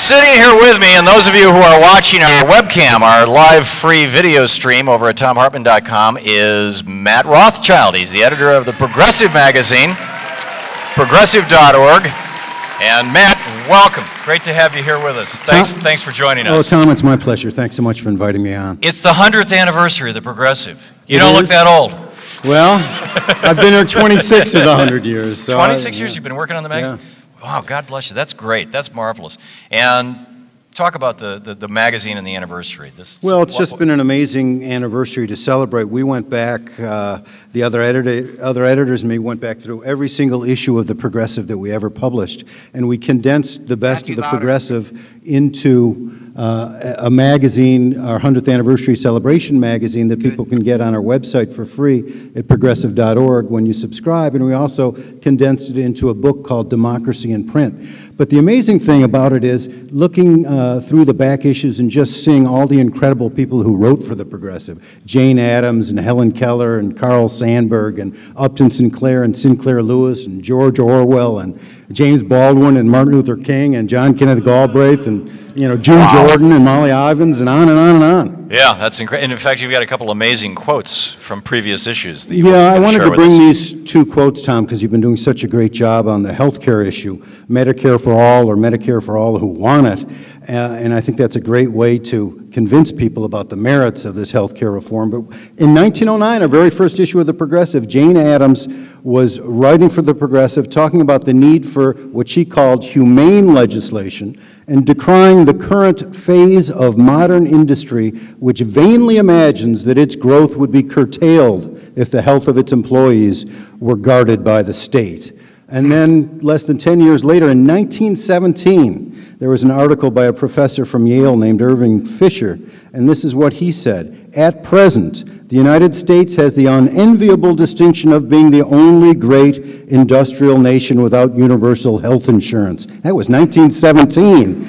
Sitting here with me, and those of you who are watching our webcam, our live free video stream over at thomhartmann.com, is Matt Rothschild. He's the editor of the Progressive magazine, progressive.org. And Matt, welcome. Great to have you here with us. Thanks for joining us. Oh, Tom, it's my pleasure. Thanks so much for inviting me on. It's the 100th anniversary of the Progressive. You don't look that old. Well, I've been here 26 of the 100 years. So 26 years you've been working on the magazine? Yeah. Wow, God bless you. That's great. That's marvelous. And talk about the magazine and the anniversary. Well, it's just been an amazing anniversary to celebrate. We went back, the other editors and me went back through every single issue of the Progressive that we ever published, and we condensed the best of the Progressive into a magazine, our 100th anniversary celebration magazine that people can get on our website for free at progressive.org when you subscribe, and we also condensed it into a book called Democracy in Print. But the amazing thing about it is looking through the back issues and just seeing all the incredible people who wrote for the Progressive. Jane Addams and Helen Keller and Carl Sandburg and Upton Sinclair and Sinclair Lewis and George Orwell and James Baldwin and Martin Luther King and John Kenneth Galbraith and June Jordan and Molly Ivins and on and on and on. Yeah, that's incredible. And in fact, you've got a couple amazing quotes from previous issues. Yeah, I wanted to bring these two quotes, Tom, because you've been doing such a great job on the health care issue, Medicare for all or Medicare for all who want it. And I think that's a great way to convince people about the merits of this health care reform. But in 1909, our very first issue of the Progressive, Jane Addams was writing for the Progressive, talking about the need for what she called humane legislation and decrying the current phase of modern industry which vainly imagines that its growth would be curtailed if the health of its employees were guarded by the state. And then less than 10 years later, in 1917, there was an article by a professor from Yale named Irving Fisher, and this is what he said: "At present, the United States has the unenviable distinction of being the only great industrial nation without universal health insurance." That was 1917.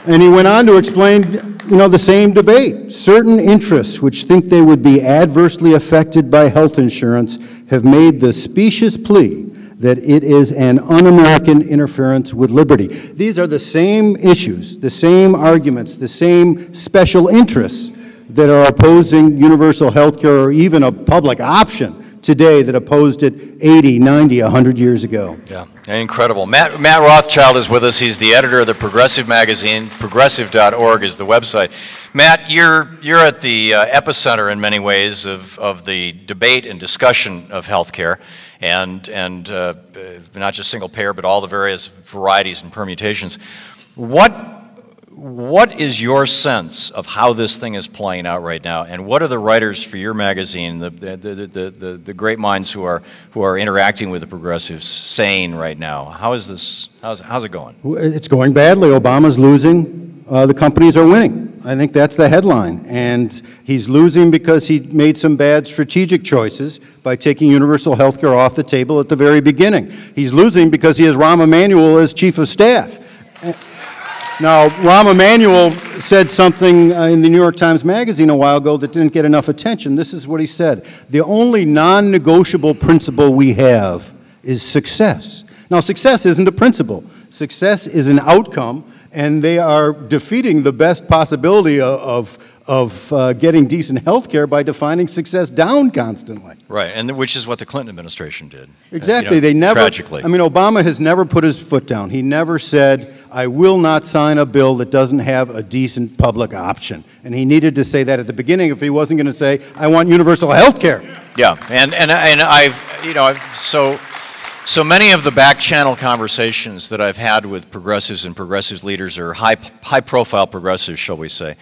And he went on to explain, the same debate. "Certain interests which think they would be adversely affected by health insurance have made the specious plea that it is an un-American interference with liberty." These are the same issues, the same arguments, the same special interests that are opposing universal health care or even a public option today that opposed it 80, 90, 100 years ago. Yeah, incredible. Matt Rothschild is with us. He's the editor of the Progressive magazine. Progressive.org is the website. Matt, you're at the epicenter in many ways of the debate and discussion of health care, and not just single payer, but all the various varieties and permutations. What is your sense of how this thing is playing out right now, and what are the writers for your magazine, the great minds who are interacting with the Progressives, saying right now? How's it going? It's going badly. Obama's losing. The companies are winning. I think that's the headline. And he's losing because he made some bad strategic choices by taking universal health care off the table at the very beginning. He's losing because he has Rahm Emanuel as chief of staff. Now, Rahm Emanuel said something in the New York Times Magazine a while ago that didn't get enough attention. This is what he said: "The only non-negotiable principle we have is success." Now, success isn't a principle. Success is an outcome, and they are defeating the best possibility of getting decent health care by defining success down constantly. Right, and which is what the Clinton administration did. Exactly. They never, tragically. I mean, Obama has never put his foot down. He never said, "I will not sign a bill that doesn't have a decent public option." And he needed to say that at the beginning if he wasn't going to say, "I want universal health care." Yeah, and so many of the back channel conversations that I've had with progressives and progressive leaders, or high profile progressives, shall we say,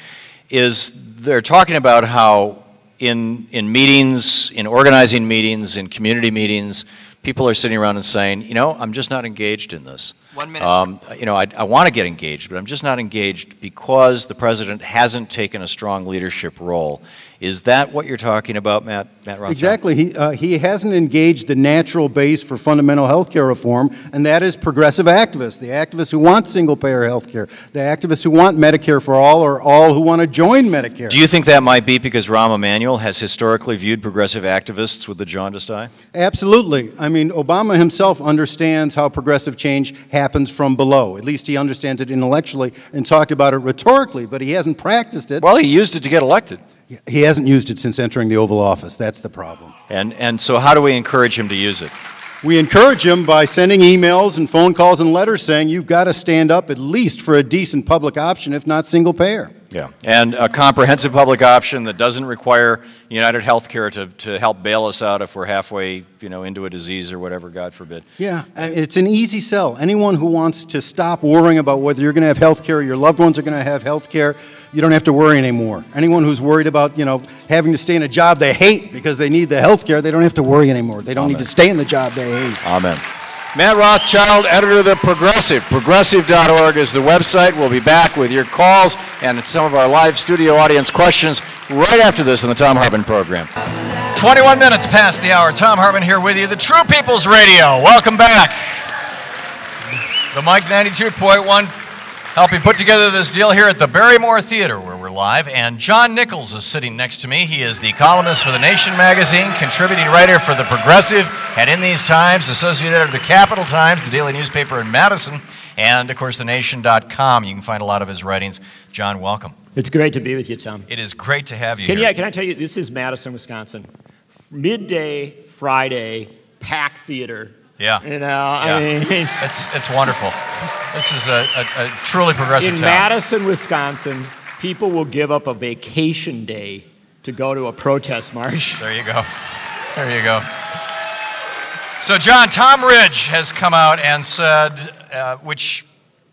is they're talking about how in meetings, in organizing meetings, in community meetings, people are sitting around and saying, I'm just not engaged in this. 1 minute. I want to get engaged, but I'm just not engaged because the president hasn't taken a strong leadership role Is that what you're talking about, Matt Rothschild? Exactly. He hasn't engaged the natural base for fundamental health care reform, and that is progressive activists, the activists who want single-payer health care, the activists who want Medicare for all, or all who want to join Medicare. Do you think that might be because Rahm Emanuel has historically viewed progressive activists with the jaundiced eye? Absolutely. I mean, Obama himself understands how progressive change happens from below. At least he understands it intellectually and talked about it rhetorically, but he hasn't practiced it. Well, he used it to get elected. He hasn't used it since entering the Oval Office. That's the problem. And so how do we encourage him to use it? We encourage him by sending emails and phone calls and letters saying you've got to stand up at least for a decent public option, if not single payer. Yeah, and a comprehensive public option that doesn't require United Healthcare to help bail us out if we're halfway, into a disease or whatever, God forbid. Yeah, it's an easy sell. Anyone who wants to stop worrying about whether you're going to have health care, your loved ones are going to have health care, you don't have to worry anymore. Anyone who's worried about, having to stay in a job they hate because they need the health care, they don't have to worry anymore. They don't need to stay in the job they hate. Amen. Matt Rothschild, editor of The Progressive. Progressive.org is the website. We'll be back with your calls and some of our live studio audience questions right after this in the Thom Hartmann program. 21 minutes past the hour. Thom Hartmann here with you, the True People's Radio. Welcome back. The Mike 92.1 helping put together this deal here at the Barrymore Theater where we're live. And John Nichols is sitting next to me. He is the columnist for The Nation magazine, contributing writer for The Progressive, and in these times, associate editor of the Capital Times, the daily newspaper in Madison, and, of course, thenation.com. You can find a lot of his writings. John, welcome. It's great to be with you, Tom. It is great to have you here. Yeah, can I tell you, this is Madison, Wisconsin. Midday, Friday, packed theater. Yeah. I mean... It's wonderful. This is a truly progressive town. In Madison, Wisconsin, people will give up a vacation day to go to a protest march. There you go. There you go. So, John, Tom Ridge has come out and said, which,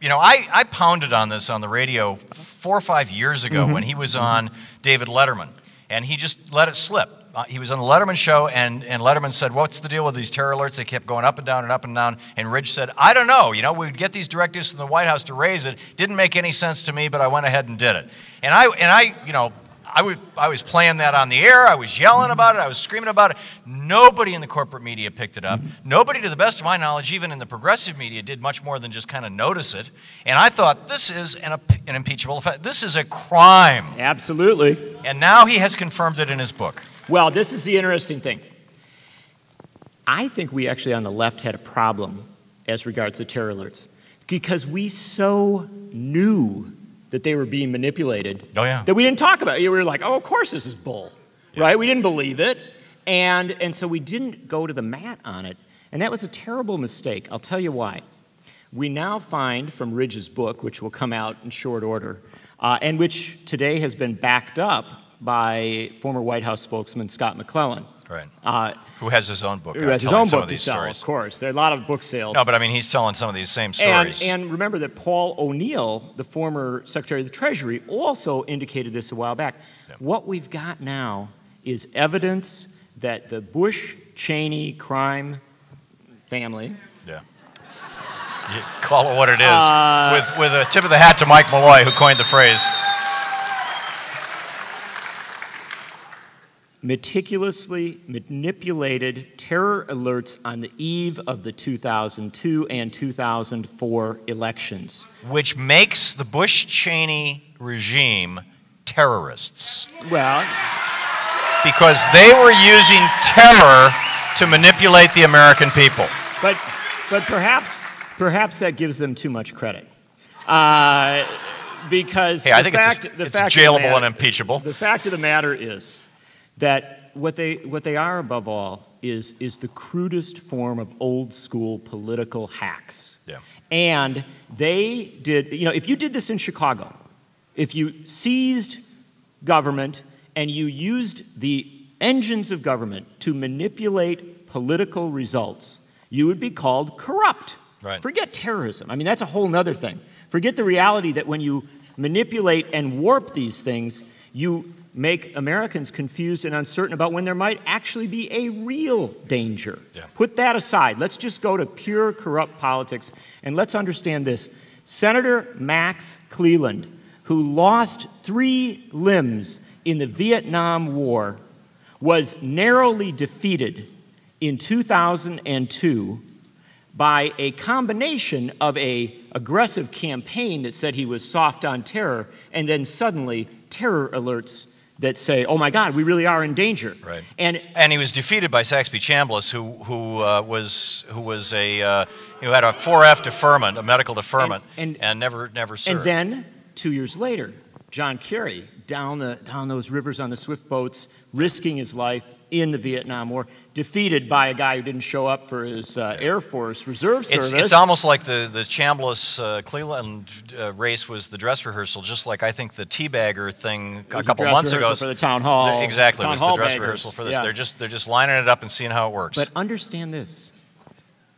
I pounded on this on the radio 4 or 5 years ago when he was on David Letterman, and he just let it slip. He was on the Letterman show, and Letterman said, what's the deal with these terror alerts? They kept going up and down and up and down. And Ridge said, I don't know. We'd get these directives from the White House to raise it. Didn't make any sense to me, but I went ahead and did it. And I was playing that on the air. I was yelling about it. I was screaming about it. Nobody in the corporate media picked it up. Nobody, to the best of my knowledge, even in the progressive media, did much more than just kind of notice it. And I thought, this is an impeachable offense. This is a crime. Absolutely. And now he has confirmed it in his book. Well, this is the interesting thing. I think we actually on the left had a problem as regards to terror alerts because we so knew that they were being manipulated that we didn't talk about it. We were like, oh, of course this is bull, right? We didn't believe it. And so we didn't go to the mat on it. And that was a terrible mistake. I'll tell you why. We now find from Ridge's book, which will come out in short order, and which today has been backed up by former White House spokesman Scott McClellan. Right. Who has his own book. Who has his own book to sell, of course. There are a lot of book sales. No, but I mean, he's telling some of these same stories. And remember that Paul O'Neill, the former Secretary of the Treasury, also indicated this a while back. Yeah. What we've got now is evidence that the Bush-Cheney crime family... Yeah. You call it what it is. With a tip of the hat to Mike Malloy, who coined the phrase. Meticulously manipulated terror alerts on the eve of the 2002 and 2004 elections. Which makes the Bush-Cheney regime terrorists. Well... because they were using terror to manipulate the American people. But perhaps that gives them too much credit. Because I think it's jailable and impeachable. The fact of the matter is that what they are above all is the crudest form of old school political hacks. Yeah. And they did, if you did this in Chicago, if you seized government and you used the engines of government to manipulate political results, you would be called corrupt. Right. Forget terrorism. I mean, that's a whole other thing. Forget the reality that when you manipulate and warp these things, you make Americans confused and uncertain about when there might actually be a real danger. Yeah. Put that aside. Let's just go to pure corrupt politics, and let's understand this. Senator Max Cleland, who lost 3 limbs in the Vietnam War was narrowly defeated in 2002 by a combination of an aggressive campaign that said he was soft on terror, and then suddenly terror alerts that say, "Oh my God, we really are in danger." Right. And he was defeated by Saxby Chambliss, who had a 4F deferment, a medical deferment, and never served. And then 2 years later, John Kerry down those rivers on the swift boats, risking his life in the Vietnam War, defeated by a guy who didn't show up for his Air Force Reserve Service. It's almost like the Chambliss-Cleveland race was the dress rehearsal, just like I think the teabagger thing a couple months ago. For the town hall. Exactly, town was hall the dress baggers. rehearsal for this. Yeah. They're just lining it up and seeing how it works. But understand this.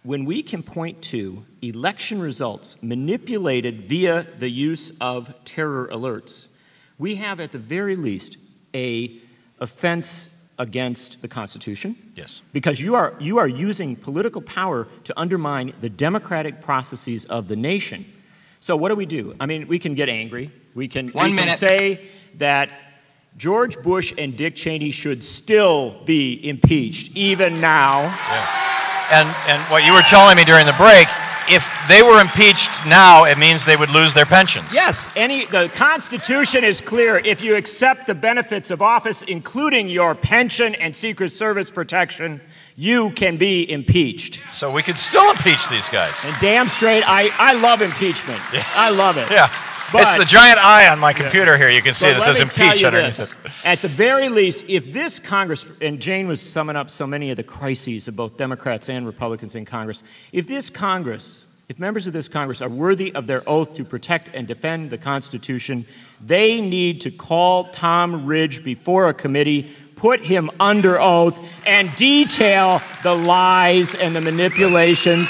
When we can point to election results manipulated via the use of terror alerts, we have at the very least an offense against the Constitution. Yes. Because you are using political power to undermine the democratic processes of the nation. So what do? I mean, we can get angry. We can say that George Bush and Dick Cheney should still be impeached, even now. Yeah. And what you were telling me during the break, if they were impeached now, it means they would lose their pensions. Yes, the Constitution is clear. If you accept the benefits of office, including your pension and Secret Service protection, you can be impeached. So we could still impeach these guys. And damn straight, I love impeachment. Yeah. I love it. Yeah. It's the giant eye on my computer here. You can see it says impeach underneath it. At the very least, if this Congress, and Jane was summing up so many of the crises of both Democrats and Republicans in Congress, if members of this Congress are worthy of their oath to protect and defend the Constitution, they need to call Tom Ridge before a committee, put him under oath, and detail the lies and the manipulations.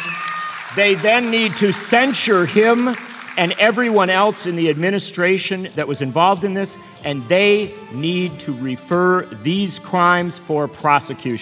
They then need to censure him and everyone else in the administration that was involved in this, and they need to refer these crimes for prosecution.